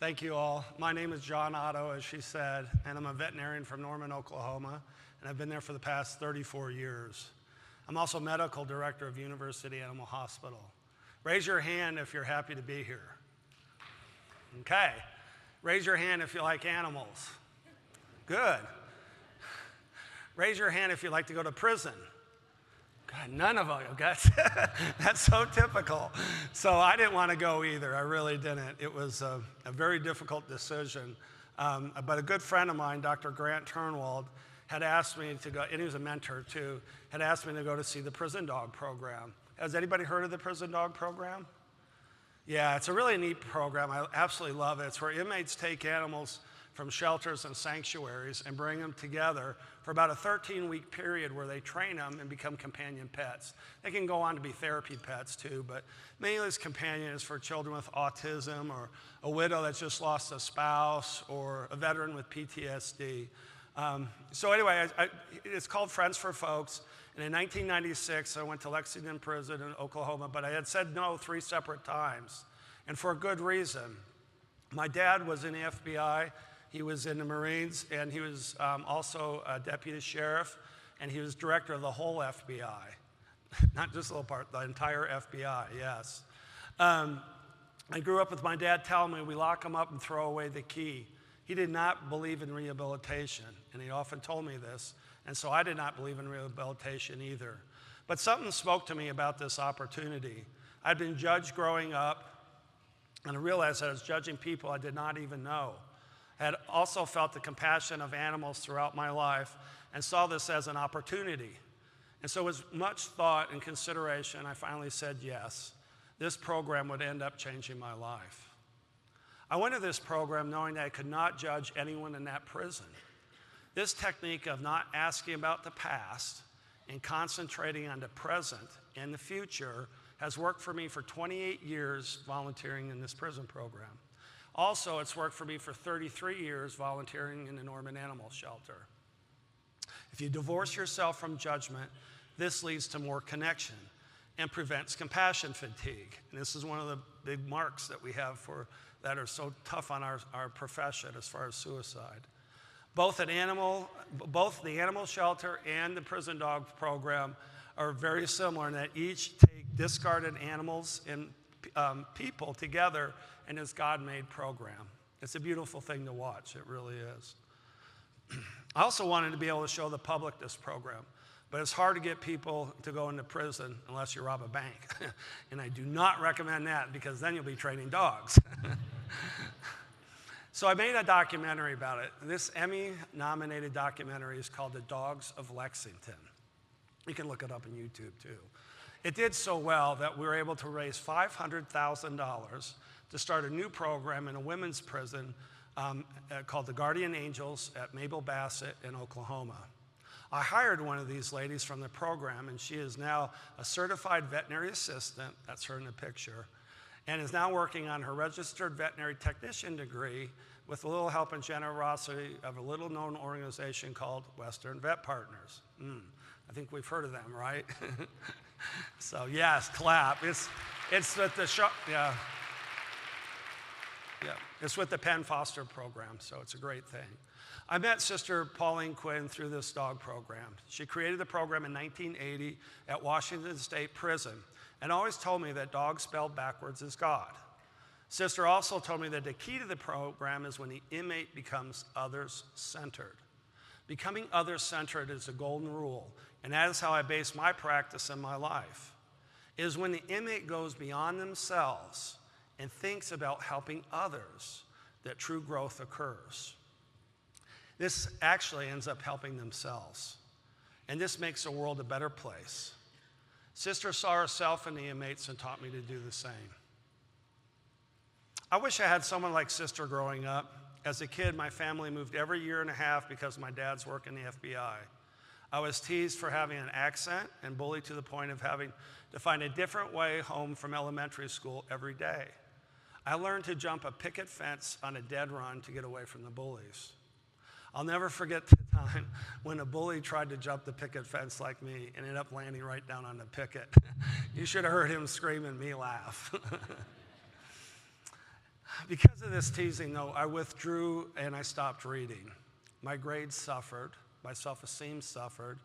Thank you all. My name is John Otto, as she said, and I'm a veterinarian from Norman, Oklahoma, and I've been there for the past 34 years. I'm also medical director of University Animal Hospital. Raise your hand if you're happy to be here. Okay. Raise your hand if you like animals. Good. Raise your hand if you'd like to go to prison. God, none of you. That's so typical. So I didn't want to go either. I really didn't. It was a very difficult decision. But a good friend of mine, Dr. Grant Turnwald, had asked me to go, and he was a mentor too, had asked me to go to see the prison dog program. Has anybody heard of the prison dog program? Yeah, it's a really neat program. I absolutely love it. It's where inmates take animals from shelters and sanctuaries and bring them together for about a 13-week period where they train them and become companion pets. They can go on to be therapy pets too, but mainly as companion is for children with autism or a widow that's just lost a spouse or a veteran with PTSD. So anyway, it's called Friends for Folks. And in 1996, I went to Lexington Prison in Oklahoma, but I had said no 3 separate times, and for a good reason. My dad was in the FBI. He was in the Marines, and he was also a deputy sheriff, and he was director of the whole FBI. Not just a little part, the entire FBI, yes. I grew up with my dad telling me we lock him up and throw away the key. He did not believe in rehabilitation, and he often told me this, and so I did not believe in rehabilitation either. But something spoke to me about this opportunity. I'd been judged growing up, and I realized that I was judging people I did not even know. I had also felt the compassion of animals throughout my life and saw this as an opportunity. And so with much thought and consideration, I finally said yes. This program would end up changing my life. I went to this program knowing that I could not judge anyone in that prison. This technique of not asking about the past and concentrating on the present and the future has worked for me for 28 years volunteering in this prison program. Also, it's worked for me for 33 years volunteering in the Norman Animal Shelter. If you divorce yourself from judgment, this leads to more connection and prevents compassion fatigue. And this is one of the big marks that we have that are so tough on our profession as far as suicide. Both the animal shelter and the prison dog program are very similar in that each take discarded animals and people together in this God-made program. It's a beautiful thing to watch. It really is. I also wanted to be able to show the public this program, but it's hard to get people to go into prison unless you rob a bank. And I do not recommend that because then you'll be training dogs. So I made a documentary about it. This Emmy-nominated documentary is called The Dogs of Lexington. You can look it up on YouTube too. It did so well that we were able to raise $500,000 to start a new program in a women's prison called the Guardian Angels at Mabel Bassett in Oklahoma. I hired one of these ladies from the program, and she is now a certified veterinary assistant, that's her in the picture, and is now working on her registered veterinary technician degree with a little help and generosity of a little-known organization called Western Vet Partners. I think we've heard of them, right? So yes, clap. It's with the it's with the Penn Foster program, so it's a great thing. I met Sister Pauline Quinn through this dog program. She created the program in 1980 at Washington State Prison and always told me that dog spelled backwards is God. Sister also told me that the key to the program is when the inmate becomes others-centered. Becoming others-centered is a golden rule, and that is how I base my practice in my life. It is when the inmate goes beyond themselves and thinks about helping others that true growth occurs. This actually ends up helping themselves, and this makes the world a better place. Sister saw herself in the inmates and taught me to do the same. I wish I had someone like Sister growing up. As a kid, my family moved every year and a half because my dad's work in the FBI. I was teased for having an accent and bullied to the point of having to find a different way home from elementary school every day. I learned to jump a picket fence on a dead run to get away from the bullies. I'll never forget the time when a bully tried to jump the picket fence like me and ended up landing right down on the picket. You should have heard him scream and me laugh. Because of this teasing, though, I withdrew and I stopped reading. My grades suffered, my self-esteem suffered,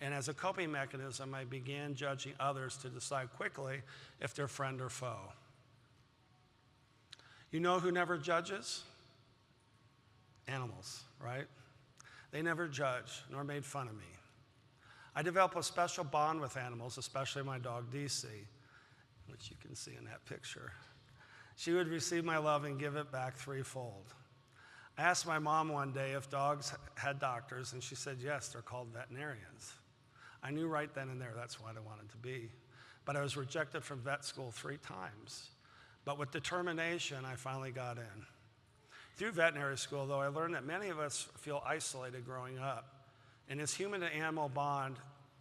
and as a coping mechanism, I began judging others to decide quickly if they're friend or foe. You know who never judges? Animals, right? They never judge nor made fun of me. I developed a special bond with animals, especially my dog, DC, which you can see in that picture. She would receive my love and give it back threefold. I asked my mom one day if dogs had doctors, and she said, yes, they're called veterinarians. I knew right then and there that's what I wanted to be. But I was rejected from vet school 3 times. But with determination, I finally got in. Through veterinary school, though, I learned that many of us feel isolated growing up. And this human-to-animal bond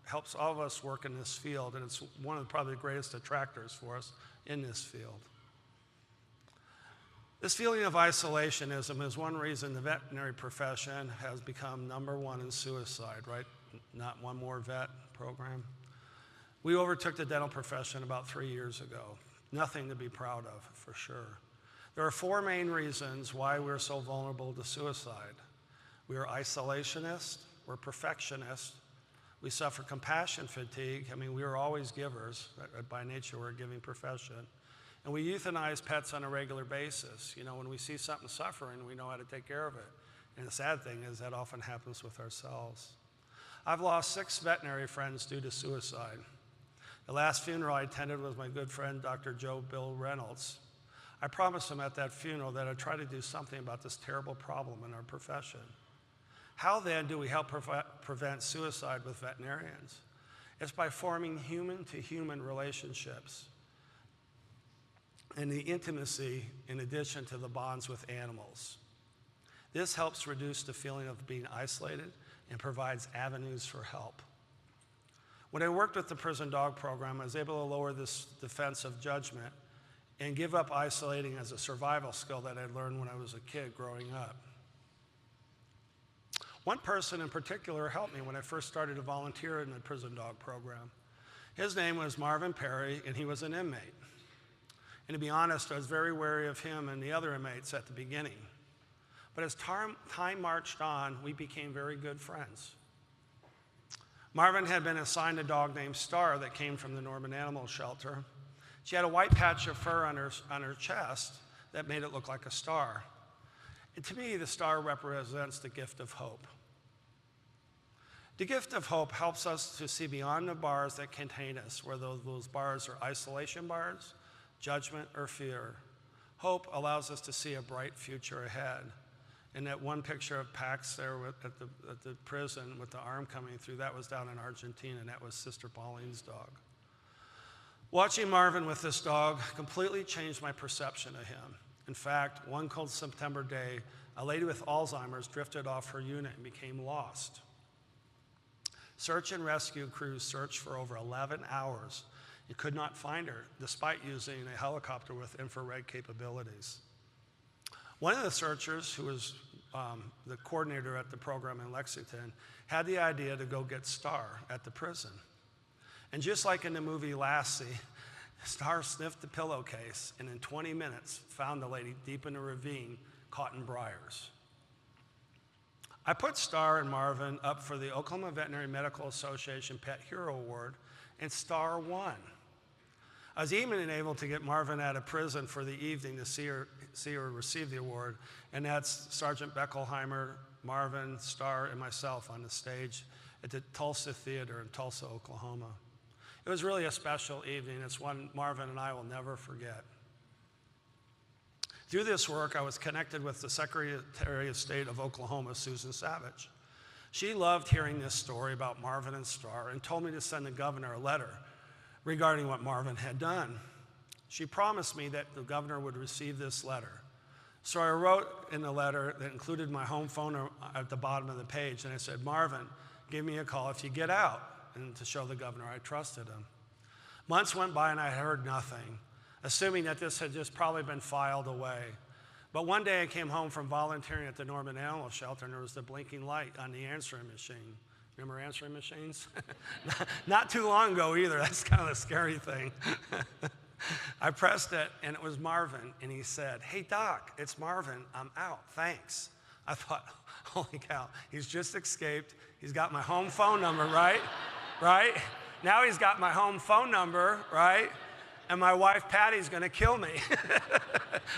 helps all of us work in this field, and it's one of probably the greatest attractors for us in this field. This feeling of isolationism is one reason the veterinary profession has become #1 in suicide, right? Not one more vet program. We overtook the dental profession about 3 years ago. Nothing to be proud of, for sure. There are 4 main reasons why we're so vulnerable to suicide. We are isolationists, we're perfectionists, we suffer compassion fatigue. I mean, we are always givers. By nature, we're a giving profession. And we euthanize pets on a regular basis. You know, when we see something suffering, we know how to take care of it. And the sad thing is that often happens with ourselves. I've lost 6 veterinary friends due to suicide. The last funeral I attended was my good friend, Dr. Joe Bill Reynolds. I promised him at that funeral that I'd try to do something about this terrible problem in our profession. How then do we help prevent suicide with veterinarians? It's by forming human-to-human relationships and the intimacy in addition to the bonds with animals. This helps reduce the feeling of being isolated and provides avenues for help. When I worked with the prison dog program, I was able to lower this defense of judgment and give up isolating as a survival skill that I learned when I was a kid growing up. One person in particular helped me when I first started to volunteer in the prison dog program. His name was Marvin Perry, and he was an inmate. And to be honest, I was very wary of him and the other inmates at the beginning. But as time marched on, we became very good friends. Marvin had been assigned a dog named Star that came from the Norman Animal Shelter. She had a white patch of fur on her chest that made it look like a star. And to me, the star represents the gift of hope. The gift of hope helps us to see beyond the bars that contain us, whether those bars are isolation bars, judgment, or fear. Hope allows us to see a bright future ahead. And that one picture of Pax there at the prison with the arm coming through, that was down in Argentina, and that was Sister Pauline's dog. Watching Marvin with this dog completely changed my perception of him. In fact, one cold September day, a lady with Alzheimer's drifted off her unit and became lost. Search and rescue crews searched for over 11 hours and could not find her, despite using a helicopter with infrared capabilities. One of the searchers, who was the coordinator at the program in Lexington, had the idea to go get Star at the prison. And just like in the movie Lassie, Star sniffed the pillowcase and in 20 minutes found the lady deep in a ravine caught in briars. I put Star and Marvin up for the Oklahoma Veterinary Medical Association Pet Hero Award, and Star won. I was even able to get Marvin out of prison for the evening to see her receive the award, and that's Sergeant Beckelheimer, Marvin, Star, and myself on the stage at the Tulsa Theater in Tulsa, Oklahoma. It was really a special evening. It's one Marvin and I will never forget. Through this work, I was connected with the Secretary of State of Oklahoma, Susan Savage. She loved hearing this story about Marvin and Star and told me to send the governor a letter regarding what Marvin had done. She promised me that the governor would receive this letter. So I wrote in the letter that included my home phone at the bottom of the page, and I said, Marvin, give me a call if you get out, and to show the governor I trusted him. Months went by and I heard nothing, assuming that this had just probably been filed away. But one day I came home from volunteering at the Norman Animal Shelter, and there was the blinking light on the answering machine. Remember answering machines? Not too long ago either. That's kind of a scary thing. I pressed it, and it was Marvin, and he said, "Hey, Doc, it's Marvin. I'm out. Thanks." I thought, holy cow, he's just escaped. He's got my home phone number, right? Right? Now he's got my home phone number, right? And my wife, Patty's going to kill me.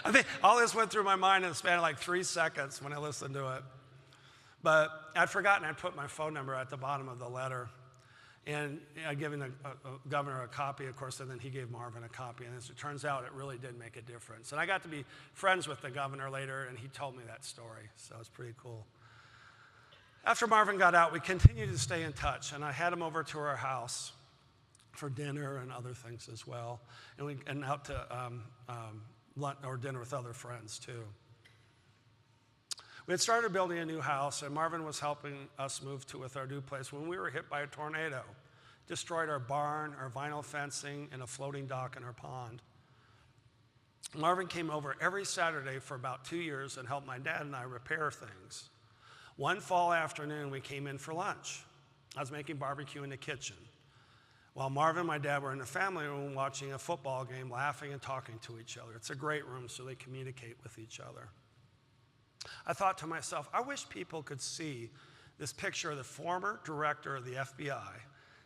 I think all this went through my mind in the span of like 3 seconds when I listened to it. But I'd forgotten I'd put my phone number at the bottom of the letter. And I'd given the governor a copy, of course, and then he gave Marvin a copy. And as it turns out, it really did make a difference. And I got to be friends with the governor later, and he told me that story. So it's pretty cool. After Marvin got out, we continued to stay in touch. And I had him over to our house for dinner and other things as well. And out to lunch or dinner with other friends, too. We had started building a new house, and Marvin was helping us move with our new place when we were hit by a tornado. Destroyed our barn, our vinyl fencing, and a floating dock in our pond. Marvin came over every Saturday for about 2 years and helped my dad and I repair things. One fall afternoon, we came in for lunch. I was making barbecue in the kitchen, while Marvin and my dad were in the family room watching a football game, laughing and talking to each other. It's a great room, so they communicate with each other. I thought to myself, I wish people could see this picture of the former director of the FBI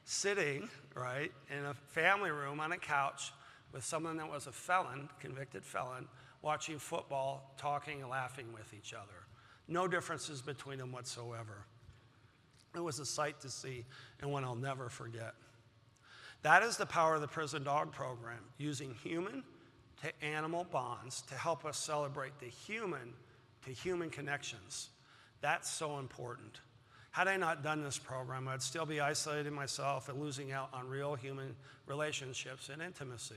sitting, right, in a family room on a couch with someone that was a felon, convicted felon, watching football, talking and laughing with each other. No differences between them whatsoever. It was a sight to see and one I'll never forget. That is the power of the prison dog program, using human to animal bonds to help us celebrate the human to human connections. That's so important. Had I not done this program, I'd still be isolating myself and losing out on real human relationships and intimacy.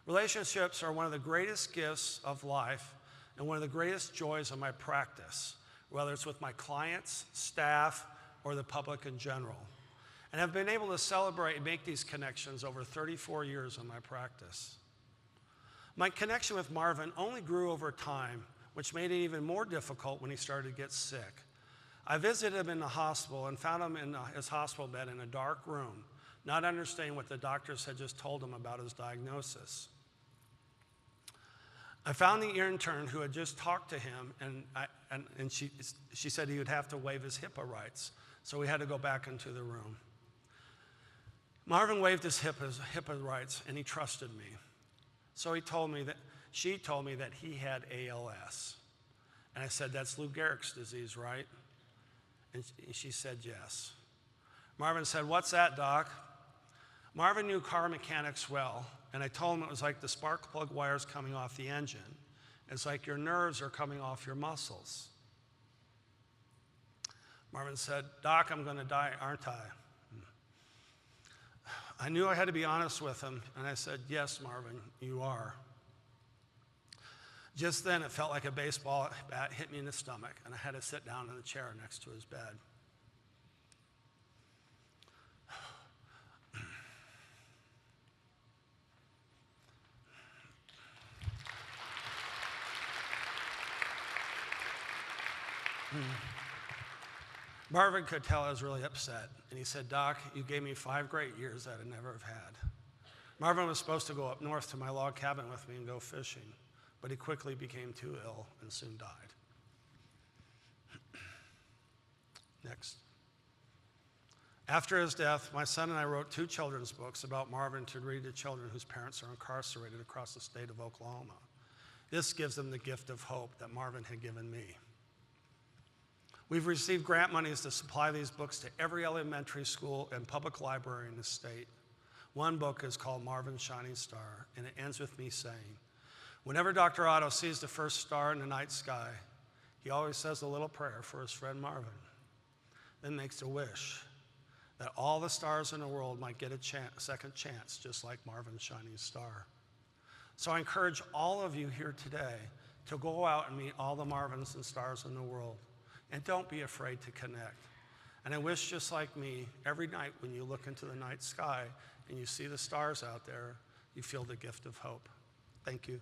Relationships are one of the greatest gifts of life and one of the greatest joys of my practice, whether it's with my clients, staff, or the public in general. And I've been able to celebrate and make these connections over 34 years of my practice. My connection with Marvin only grew over time, which made it even more difficult when he started to get sick. I visited him in the hospital and found him in his hospital bed in a dark room, not understanding what the doctors had just told him about his diagnosis. I found the intern who had just talked to him, and she said he would have to waive his HIPAA rights, so we had to go back into the room. Marvin waived his HIPAA rights, and he trusted me. So she told me that he had ALS. And I said, "That's Lou Gehrig's disease, right?" And she said, "Yes." Marvin said, "What's that, Doc?" Marvin knew car mechanics well, and I told him it was like the spark plug wires coming off the engine. It's like your nerves are coming off your muscles. Marvin said, "Doc, I'm going to die, aren't I?" I knew I had to be honest with him, and I said, "Yes, Marvin, you are." Just then, it felt like a baseball bat hit me in the stomach, and I had to sit down in the chair next to his bed. Marvin could tell I was really upset, and he said, "Doc, you gave me 5 great years that I'd never have had." Marvin was supposed to go up north to my log cabin with me and go fishing, but he quickly became too ill and soon died. Next. After his death, my son and I wrote 2 children's books about Marvin to read to children whose parents are incarcerated across the state of Oklahoma. This gives them the gift of hope that Marvin had given me. We've received grant monies to supply these books to every elementary school and public library in the state. One book is called Marvin's Shining Star, and it ends with me saying, whenever Dr. Otto sees the first star in the night sky, he always says a little prayer for his friend Marvin, then makes a wish that all the stars in the world might get a second chance, just like Marvin's shining star. So I encourage all of you here today to go out and meet all the Marvins and stars in the world, and don't be afraid to connect. And I wish, just like me, every night when you look into the night sky and you see the stars out there, you feel the gift of hope. Thank you.